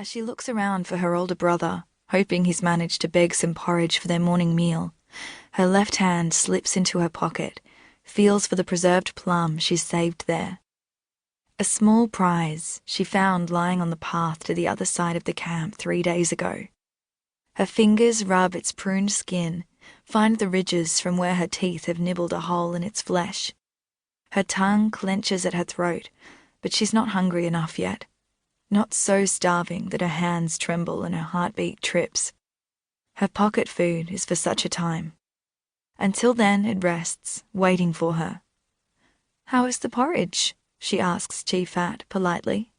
As she looks around for her older brother, hoping he's managed to beg some porridge for their morning meal, her left hand slips into her pocket, feels for the preserved plum she's saved there. A small prize she found lying on the path to the other side of the camp 3 days ago. Her fingers rub its pruned skin, find the ridges from where her teeth have nibbled a hole in its flesh. Her tongue clenches at her throat, but she's not hungry enough yet. Not so starving that her hands tremble and her heartbeat trips. Her pocket food is for such a time. Until then it rests, waiting for her. "How is the porridge?" she asks Chief Fat politely.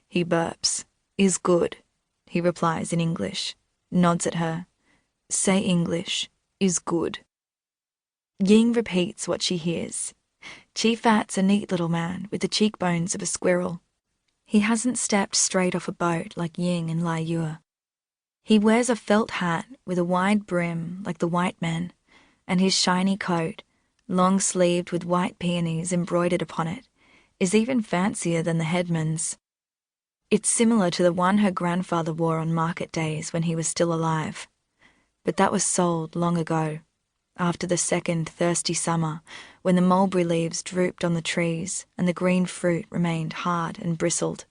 He burps. "Is good," he replies in English, nods at her. "Say English, is good." Ying repeats what she hears. Chief Fat's a neat little man with the cheekbones of a squirrel. He hasn't stepped straight off a boat like Ying and Lai Yue. He wears a felt hat with a wide brim like the white men, and his shiny coat, long-sleeved with white peonies embroidered upon it, is even fancier than the headman's. It's similar to the one her grandfather wore on market days when he was still alive. But that was sold long ago, after the second thirsty summer, when the mulberry leaves drooped on the trees and the green fruit remained hard and bristled.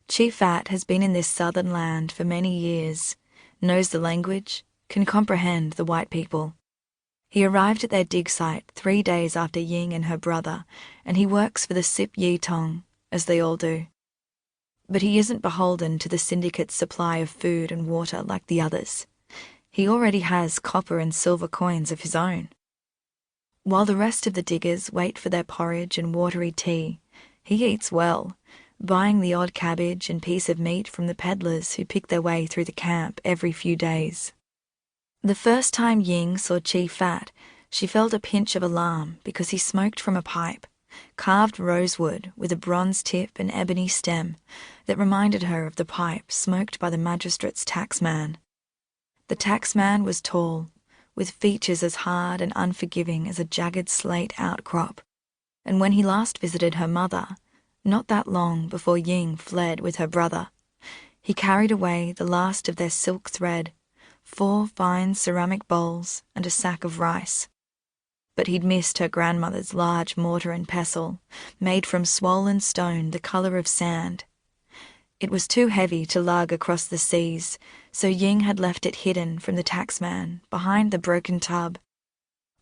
Chief Fat has been in this southern land for many years, knows the language, can comprehend the white people. He arrived at their dig site 3 days after Ying and her brother, and he works for the Sip Yi Tong, as they all do. But he isn't beholden to the syndicate's supply of food and water like the others. He already has copper and silver coins of his own. While the rest of the diggers wait for their porridge and watery tea, he eats well, buying the odd cabbage and piece of meat from the peddlers who pick their way through the camp every few days. The first time Ying saw Chief Fat, she felt a pinch of alarm because he smoked from a pipe, carved rosewood with a bronze tip and ebony stem that reminded her of the pipe smoked by the magistrate's taxman. The taxman was tall, with features as hard and unforgiving as a jagged slate outcrop, and when he last visited her mother, not that long before Ying fled with her brother, he carried away the last of their silk thread, 4 fine ceramic bowls and a sack of rice. But he'd missed her grandmother's large mortar and pestle, made from swollen stone the colour of sand. It was too heavy to lug across the seas, so Ying had left it hidden from the taxman behind the broken tub,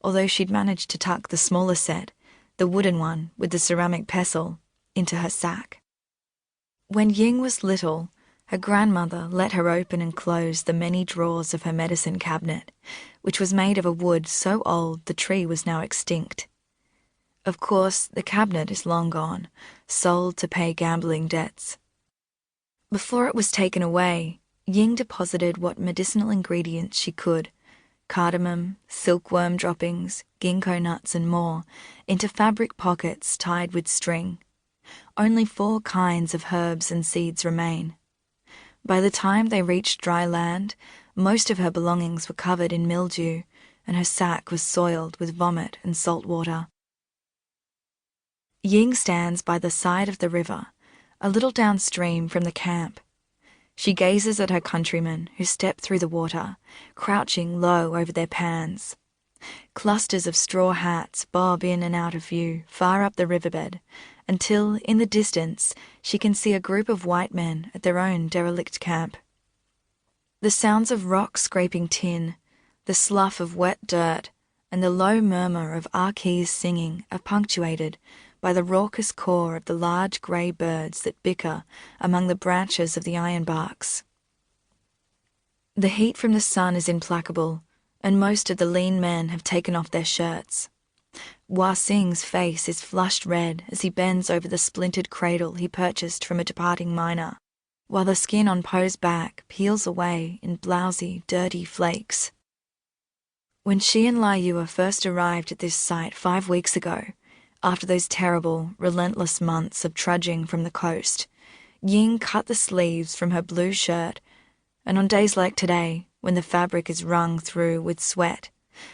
although she'd managed to tuck the smaller set, the wooden one with the ceramic pestle, into her sack. When Ying was little, her grandmother let her open and close the many drawers of her medicine cabinet, which was made of a wood so old the tree was now extinct. Of course, the cabinet is long gone, sold to pay gambling debts. Before it was taken away, Ying deposited what medicinal ingredients she could, cardamom, silkworm droppings, ginkgo nuts and more, into fabric pockets tied with string. Only 4 kinds of herbs and seeds remain. By the time they reached dry land, most of her belongings were covered in mildew, and her sack was soiled with vomit and salt water. Ying stands by the side of the river, a little downstream from the camp. She gazes at her countrymen who step through the water, crouching low over their pans. Clusters of straw hats bob in and out of view far up the riverbed, until, in the distance, she can see a group of white men at their own derelict camp. The sounds of rock scraping tin, the slough of wet dirt, and the low murmur of Arkee's singing are punctuated by the raucous caw of the large grey birds that bicker among the branches of the ironbarks. The heat from the sun is implacable, and most of the lean men have taken off their shirts. Wah Sing's face is flushed red as he bends over the splintered cradle he purchased from a departing miner, while the skin on Po's back peels away in blousy, dirty flakes. When she and Lai Yue first arrived at this site 5 weeks ago, after those terrible, relentless months of trudging from the coast, Ying cut the sleeves from her blue shirt, and on days like today, when the fabric is wrung through with sweat,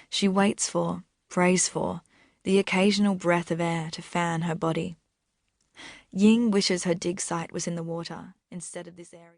she waits for, prays for, the occasional breath of air to fan her body. Ying wishes her dig site was in the water instead of this area.